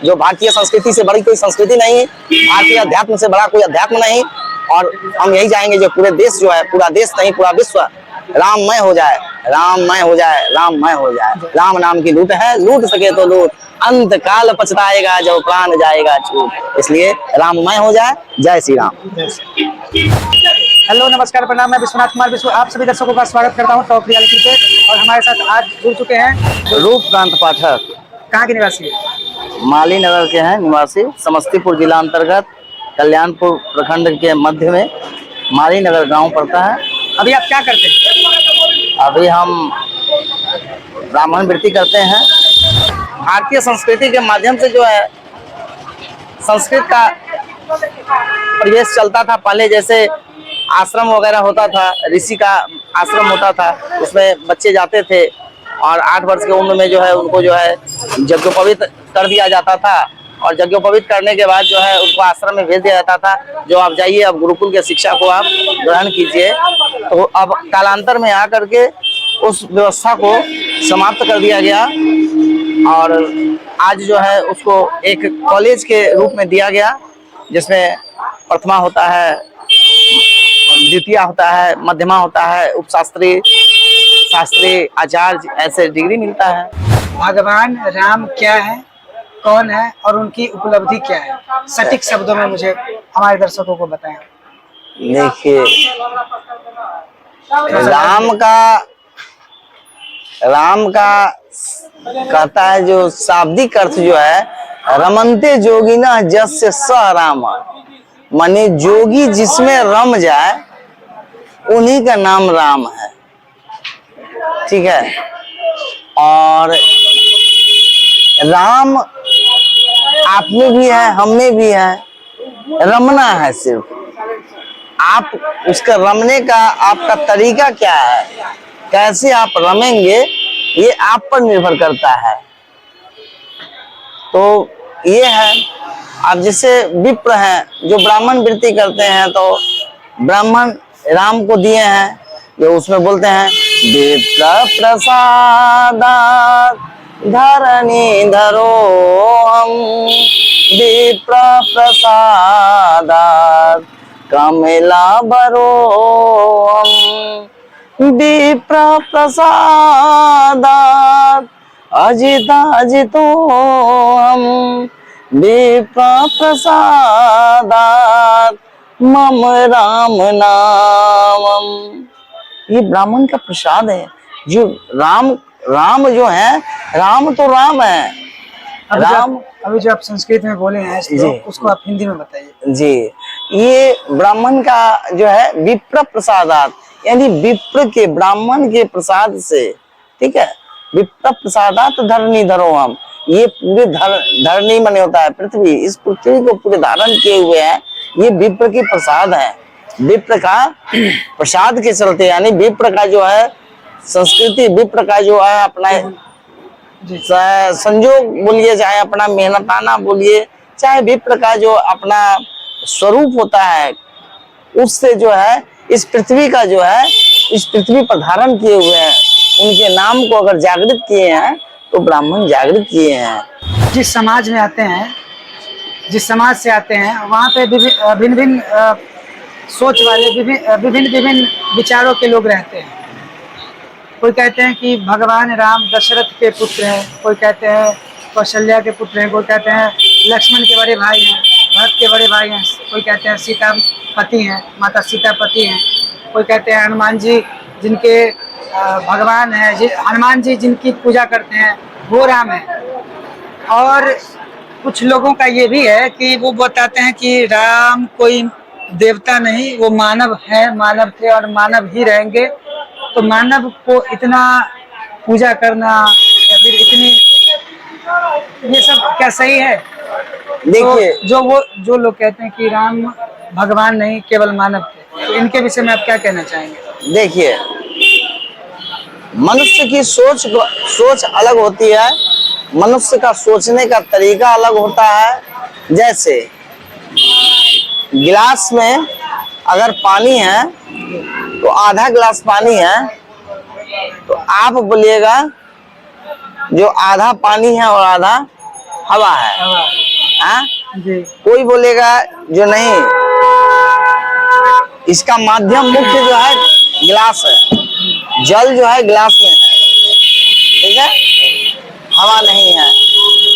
जो भारतीय संस्कृति से बड़ी कोई संस्कृति नहीं, भारतीय अध्यात्म से बड़ा कोई अध्यात्म नहीं। और हम यही चाहेंगे जो पूरे देश जो है, पूरा देश नहीं पूरा विश्व राममय हो जाए, राममय हो जाए, राममय हो जाए। राम नाम की लूट है, लूट सके तो लूट, अंत काल पछताएगा जब प्राण जाएगा छूट। इसलिए राममय हो जाए। जय श्री राम। हेलो नमस्कार प्रणाम, मैं विश्वनाथ कुमार विश्व आप सभी दर्शकों का स्वागत करता हूं टॉप रियलिटी पे। और हमारे साथ आज जुड़ चुके हैं रूपकांत पाठक, कहाँ के निवासी है? माली नगर के हैं निवासी, समस्तीपुर जिला अंतर्गत कल्याणपुर प्रखंड के मध्य में माली नगर गांव पड़ता है। अभी आप क्या करते हैं? अभी हम ब्राह्मण वृत्ति करते हैं। भारतीय संस्कृति के माध्यम से जो है संस्कृत का परिवेश चलता था पहले, जैसे आश्रम वगैरह होता था, ऋषि का आश्रम होता था, उसमें बच्चे जाते थे और 8 वर्ष की उम्र में जो है उनको जो है यज्ञोपवीत कर दिया जाता था। और यज्ञोपवीत करने के बाद जो है उनको आश्रम में भेज दिया जाता था, जो आप जाइए अब गुरुकुल के शिक्षा को आप ग्रहण कीजिए। तो अब कालांतर में आकर के उस व्यवस्था को समाप्त कर दिया गया और आज जो है उसको एक कॉलेज के रूप में दिया गया, जिसमें प्रथमा होता है, द्वितीय होता है, मध्यमा होता है, उपशास्त्री, शास्त्री, आचार्य, ऐसे डिग्री मिलता है। भगवान राम क्या है, कौन है और उनकी उपलब्धि क्या है, सटीक शब्दों में मुझे हमारे दर्शकों को बताएं। देखिए, राम का कहता है जो शाब्दिक अर्थ जो है, रमनते जोगिना जस्य स राम, माने जोगी जिसमें रम जाए उन्हीं का नाम राम है। ठीक है। और राम आप में भी है, हम में भी है, रमना है। सिर्फ आप उसका रमने का आपका तरीका क्या है, कैसे आप रमेंगे, ये आप पर निर्भर करता है। तो ये है। अब जैसे विप्र हैं जो ब्राह्मण वृत्ति करते हैं, तो ब्राह्मण राम को दिए हैं, जो उसमें बोलते हैं विप्र प्रसादात् धरणी धरो हम, विप्र प्रसादात् कमला बरो हम, विप्र प्रसादात् अजितो हम, विप्र प्रसादात् मम राम नामम। ये ब्राह्मण का प्रसाद है। जो राम जो है, राम तो राम है। अभी जो आप संस्कृत में बोले हैं उसको आप हिंदी में बताइए। जी, ये ब्राह्मण का जो है विप्र प्रसादात, यानी विप्र के, ब्राह्मण के प्रसाद से, ठीक है, विप्र प्रसादात धरणी धरो हम। ये पूरे धरणी माने होता है पृथ्वी, इस पृथ्वी को पूरे धारण किए हुए हैं, ये विप्र की प्रसाद है। विप्र का प्रसाद के चलते, यानी विप्र का जो है संस्कृति, विप्र का जो है अपना संजोग बोलिए, चाहे अपना मेहनताना बोलिए, चाहे विप्र का जो अपना स्वरूप होता है, उससे जो है इस पृथ्वी का जो है, इस पृथ्वी पर धारण किए हुए हैं। उनके नाम को अगर जागृत किए हैं तो ब्राह्मण जागृत किए हैं। जिस समाज में आते हैं, जिस समाज से आते हैं, वहाँ पे भिन्न भिन्न सोच वाले, विभिन्न विचारों के लोग रहते हैं। कोई कहते हैं कि भगवान राम दशरथ के पुत्र हैं, कोई कहते हैं कौशल्या के पुत्र हैं, कोई कहते हैं लक्ष्मण के बड़े भाई हैं, भरत के बड़े भाई हैं, कोई कहते हैं सीता पति हैं, माता सीता पति हैं, कोई कहते हैं हनुमान जी जिनके भगवान है, हनुमान जी जिनकी पूजा करते हैं वो राम है। और कुछ लोगों का ये भी है कि वो बताते हैं कि राम कोई देवता नहीं, वो मानव है, मानव थे और मानव ही रहेंगे। तो मानव को इतना पूजा करना या फिर इतनी, ये सब क्या सही है? देखिए, तो जो लोग कहते हैं कि राम भगवान नहीं केवल मानव थे, तो इनके विषय में आप क्या कहना चाहेंगे? देखिए, मनुष्य की सोच अलग होती है, मनुष्य का सोचने का तरीका अलग होता है। जैसे गिलास में अगर पानी है तो आधा गिलास पानी है, तो आप बोलिएगा जो आधा पानी है और आधा हवा है। हवा। हाँ? जी। कोई बोलेगा जो नहीं, इसका माध्यम मुख्य जो है गिलास है, जल जो है गिलास में है, ठीक है, हवा नहीं है।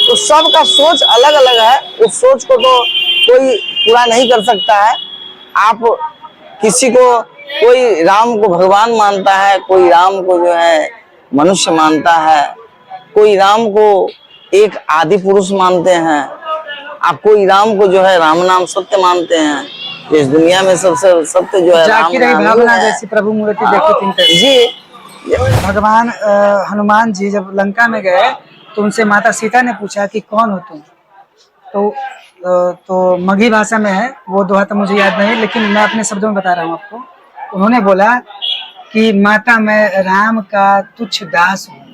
तो सबका सोच अलग अलग है, उस सोच को तो कोई पूरा नहीं कर सकता है। आप किसी को, कोई राम को भगवान मानता है, कोई राम को जो है मनुष्य मानता है, कोई राम को एक आदि पुरुष मानते हैं, आप कोई राम को जो है राम नाम सत्य मानते हैं। इस दुनिया में सबसे सत्य जो है राम जाकिर रही नाम ही भावना है। जैसी प्रभु मूर्ति देखी तीन तरह। जी। भगवान हनुमान जी जब लंका में गए तो उनसे माता सीता ने पूछा कि कौन हो तुम, तो मगही भाषा में है वो दोहा, तो मुझे याद नहीं, लेकिन मैं अपने शब्दों में बता रहा हूँ आपको। उन्होंने बोला कि माता मैं राम का तुच्छ दास हूँ।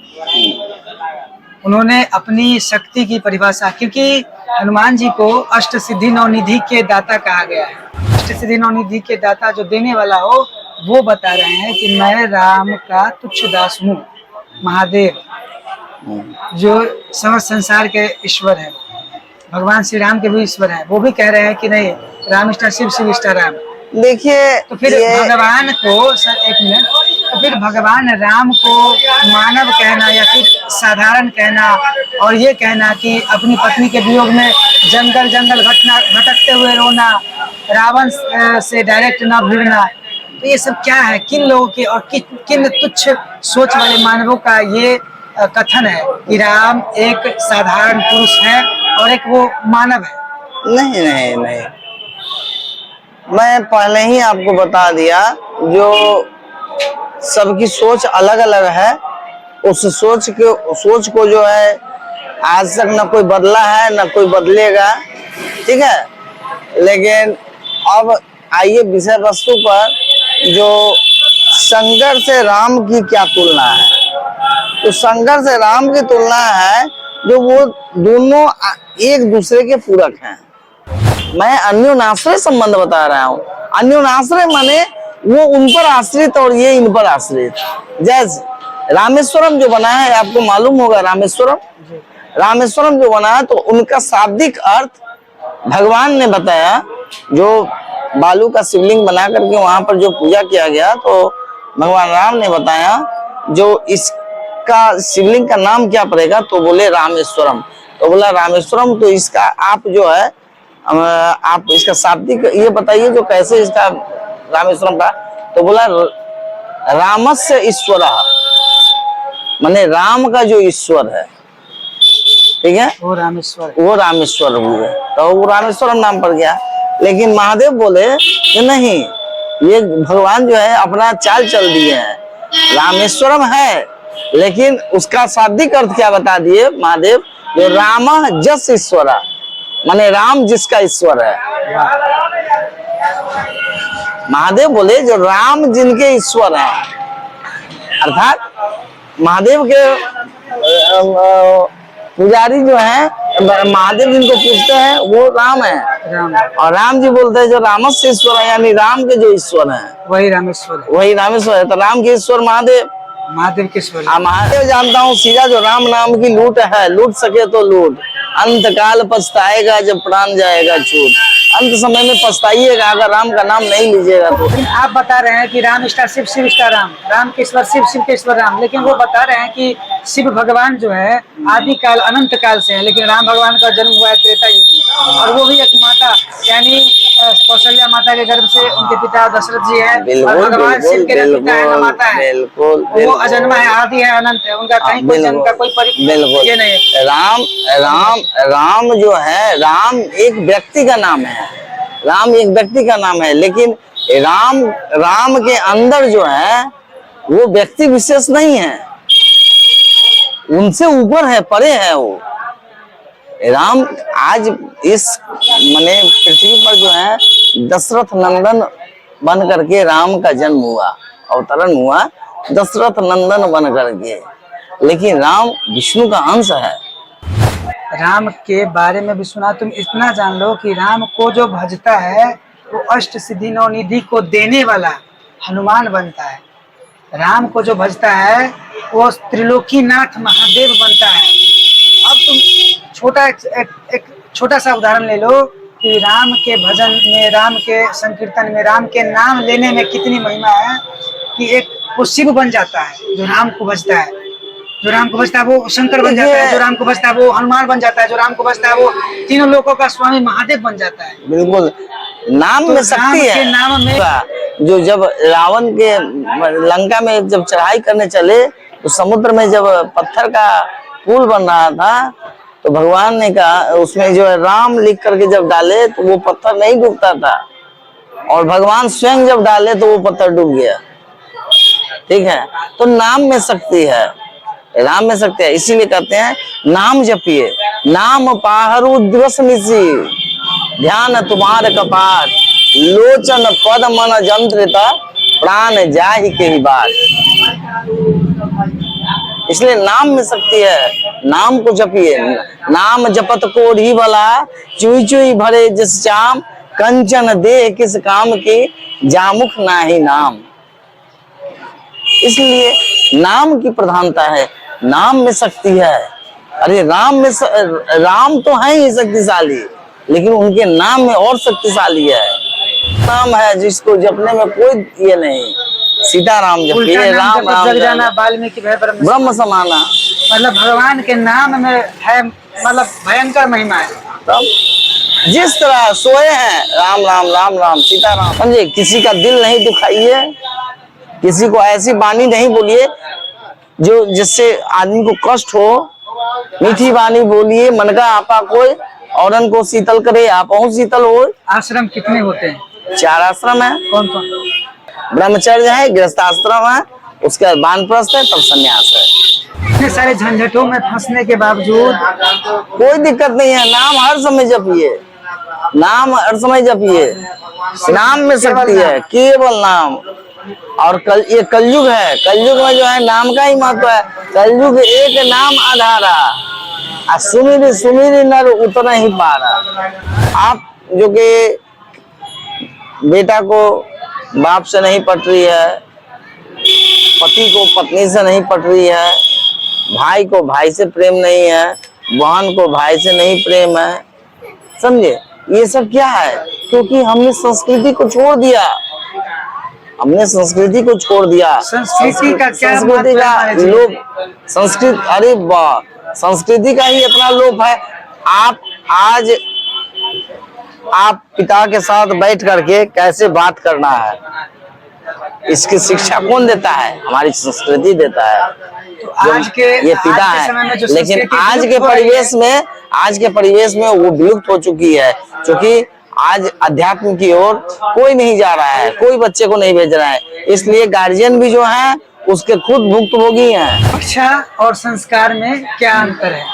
उन्होंने अपनी शक्ति की परिभाषा, क्योंकि हनुमान जी को अष्ट सिद्धि नवनिधि के दाता कहा गया है। अष्ट सिद्धि नवनिधि के दाता जो देने वाला हो, वो बता रहे हैं कि मैं राम का तुच्छ दास हूँ। महादेव जो समस्त संसार के ईश्वर है, भगवान श्री राम के भी ईश्वर है, वो भी कह रहे हैं कि नहीं, राम इष्टा शिव, शिव इष्टा राम। देखिए तो फिर भगवान को, सर एक मिनट, तो फिर भगवान राम को मानव कहना या फिर साधारण कहना, और ये कहना कि अपनी पत्नी के वियोग में जंगल जंगल भटकते हुए रोना, रावण से डायरेक्ट न भिड़ना, तो ये सब क्या है? किन लोगों के और किन तुच्छ सोच वाले मानवों का ये कथन है कि राम एक साधारण पुरुष है और एक वो मानव है? नहीं नहीं नहीं, मैं पहले ही आपको बता दिया, जो सबकी सोच अलग अलग है, उस सोच को जो है आज तक न कोई बदला है न कोई बदलेगा, ठीक है। लेकिन अब आइए विषय वस्तु पर, जो शंकर से राम की क्या तुलना है। तो शंकर से राम की तुलना है जो वो दोनों एक दूसरे के पूरक हैं। मैं अन्योनाश्रय संबंध बता रहा हूँ। अन्योनाश्रय माने वो उन पर आश्रित और ये इन पर आश्रित। जैसे रामेश्वरम जो बना है, आपको मालूम होगा रामेश्वरम जो बना है, तो उनका शाब्दिक अर्थ भगवान ने बताया। जो बालू का शिवलिंग बना करके वहां पर जो पूजा किया गया, तो भगवान राम ने बताया जो इसका शिवलिंग का नाम क्या पड़ेगा, तो बोले रामेश्वरम। तो बोला रामेश्वरम, तो इसका आप जो है आप इसका शाब्दिक ये बताइए जो कैसे इसका रामेश्वरम का। तो बोला रामस्य ईश्वर, माने राम का जो ईश्वर है, ठीक है, वो रामेश्वर हुए, तो वो रामेश्वरम नाम पड़ गया। लेकिन महादेव बोले कि नहीं, ये भगवान जो है अपना चाल चल दिए हैं, रामेश्वरम है, लेकिन उसका शाब्दिक अर्थ क्या बता दिए महादेव, जो राम जस ईश्वरा, माने राम जिसका ईश्वर है। महादेव बोले जो राम जिनके ईश्वर है, अर्थात महादेव के पुजारी जो है, महादेव जिनको पूजते हैं वो राम है, और राम जी बोलते हैं जो रामस्य ईश्वर है, यानी राम के जो ईश्वर है वही रामेश्वर है। तो राम के ईश्वर महादेव के ईश्वर। महादेव जानता हूँ सीधा, जो राम नाम की लूट है, लूट सके तो लूट, अंत काल पछताएगा जब प्राण जाएगा छूट। अंत समय में पछताइएगा अगर राम का नाम नहीं लीजिएगा तो। आप बता रहे हैं कि राम इष्टा शिव, शिव इष्टा राम, राम के ईश्वर शिव, शिव के ईश्वर राम, लेकिन वो बता रहे हैं कि शिव भगवान जो है आदि काल अनंत काल से है, लेकिन राम भगवान का जन्म हुआ है त्रेता युग में, और वो भी एक माता यानी कौशल्या माता के गर्भ से उनके पिता दशरथ जी है, और भगवान शिव के पिता है, माता है, वो अजन्मा है, आदि है, अनंत है, उनका कहीं कोई जन्म का कोई ये नहीं है। राम जो है, राम एक व्यक्ति का नाम है, राम एक व्यक्ति का नाम है, लेकिन राम के अंदर जो है वो व्यक्ति विशेष नहीं है, उनसे ऊपर है, परे है वो राम। आज इस माने पृथ्वी पर जो है दशरथ नंदन बन करके राम का जन्म हुआ, अवतरण हुआ दशरथ नंदन बन करके, लेकिन राम विष्णु का अंश है। राम के बारे में भी सुना, तुम इतना जान लो कि राम को जो भजता है वो अष्ट सिद्धि नवनिधि को देने वाला हनुमान बनता है। राम को जो भजता है वो त्रिलोकीनाथ महादेव बनता है। अब तुम एक छोटा सा उदाहरण ले लो कि राम के भजन में, राम के संकीर्तन में, राम के नाम लेने में कितनी महिमा है कि एक वो शिव बन जाता है जो राम को भजता है, जो राम को भजता है वो शंकर बन जाता है, जो राम को भजता है वो हनुमान बन जाता है, जो राम को भजता है वो तीनों लोकों का स्वामी महादेव बन जाता है। बिल्कुल, नाम में शक्ति है। नाम में जो जब रावण के लंका में जब चढ़ाई करने चले तो समुद्र में जब पत्थर का पुल बन रहा था तो भगवान ने कहा, उसमें जो है राम लिख करके जब डाले तो वो पत्थर नहीं डूबता था, और भगवान स्वयं जब डाले तो वो पत्थर डूब गया। ठीक है, तो नाम में शक्ति है, नाम में शक्ति है। इसीलिए कहते हैं नाम जपिए, नाम पाहरु दिवस निसी, ध्यान तुम्हारे कपाट, लोचन पद मन जंत्रिता, प्राण जाहि के ही बात। इसलिए नाम में शक्ति है, नाम को जपिए। नाम जपत कोढ़ी वाला, चुई चुई भरे जिस चाम, कंचन देह किस काम की, जामुख नाही नाम। इसलिए नाम की प्रधानता है, नाम में शक्ति है। अरे राम तो है ही शक्तिशाली, लेकिन उनके नाम में और शक्तिशाली है। नाम है जिसको जपने में कोई ये नहीं, सीताराम जपिए, राम राम जाना, वाल्मीकि ब्रह्म समाना। मतलब भगवान के नाम में है, मतलब भयंकर महिमा है। तब जिस तरह सोए हैं राम राम राम राम सीताराम, समझे, किसी का दिल नहीं दुखाइए, किसी को ऐसी वाणी नहीं बोलिए जो जिससे आदमी को कष्ट हो। मीठी वाणी बोलिए, मन का आपा कोई, औरन को शीतल करे, आपहु शीतल हो। आश्रम कितने होते हैं? 4 आश्रम है। कौन कौन? ब्रह्मचर्य है, गृहस्थ आश्रम है, उसके बाद वानप्रस्थ है, तब संन्यास है। इतने सारे झंझटों में फंसने के बावजूद कोई दिक्कत नहीं है, नाम हर समय जपिए, नाम हर समय जपिए। नाम में शक्ति है, केवल नाम। और ये कलयुग है, कलयुग में जो है नाम का ही महत्व है। कलयुग एक नाम आधारा, सुमिर सुमिर नर उतना ही पारा। आप जो कि बेटा को बाप से नहीं पट रही है, पति को पत्नी से नहीं पट रही है, भाई को भाई से प्रेम नहीं है, बहन को भाई से नहीं प्रेम है, समझे, ये सब क्या है? क्योंकि हमने संस्कृति को छोड़ दिया, हमने संस्कृति को छोड़ दिया। संस्कृति का क्या संस्कृति का लोप, संस्कृत, अरे वाह, संस्कृति का ही इतना लोप है। आप पिता के साथ बैठ करके कैसे बात करना है, इसकी शिक्षा कौन देता है? हमारी संस्कृति देता है। तो आज के ये पिता है, लेकिन आज के परिवेश में वो विलुप्त हो चुकी है, क्योंकि आज अध्यात्म की ओर कोई नहीं जा रहा है, कोई बच्चे को नहीं भेज रहा है। इसलिए गार्जियन भी जो है उसके खुद भुक्तभोगी हैं। शिक्षा और संस्कार में क्या अंतर है?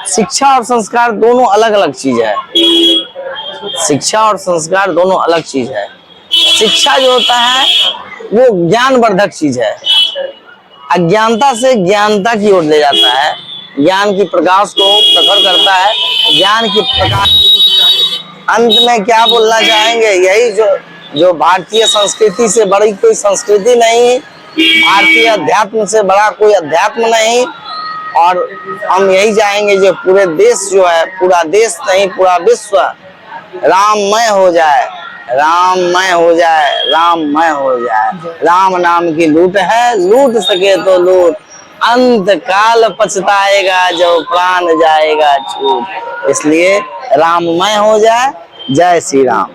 शिक्षा और संस्कार दोनों अलग अलग चीज है। शिक्षा और संस्कार दोनों अलग चीज है। शिक्षा जो होता है वो ज्ञानवर्धक चीज है, अज्ञानता से ज्ञानता की ओर ले जाता है, ज्ञान की प्रकाश को प्रखर करता है, ज्ञान की प्रकाश। अंत में क्या बोलना चाहेंगे? यही जो भारतीय संस्कृति से बड़ी कोई संस्कृति नहीं, भारतीय अध्यात्म से बड़ा कोई अध्यात्म नहीं। और हम यही चाहेंगे जो पूरे देश जो है, पूरा देश नहीं पूरा विश्व राममय हो जाए, राममय हो जाए, राममय हो जाए। राम नाम की लूट है, लूट सके तो लूट, अंत काल पछताएगा जब प्राण जाएगा छूट। इसलिए राममय हो जाए। जय श्री राम।